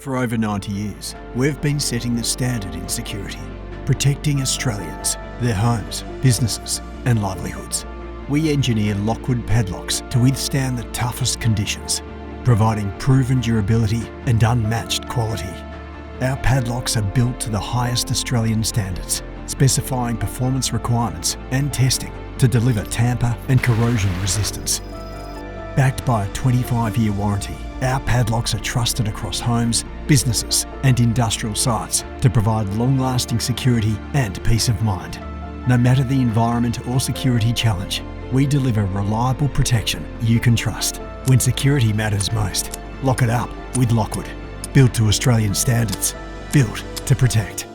For over 90 years, we've been setting the standard in security, protecting Australians, their homes, businesses and livelihoods. We engineer Lockwood padlocks to withstand the toughest conditions, providing proven durability and unmatched quality. Our padlocks are built to the highest Australian standards, specifying performance requirements and testing to deliver tamper and corrosion resistance. Backed by a 25-year warranty, our padlocks are trusted across homes, businesses and industrial sites to provide long-lasting security and peace of mind. No matter the environment or security challenge, we deliver reliable protection you can trust. When security matters most, lock it up with Lockwood. Built to Australian standards, built to protect.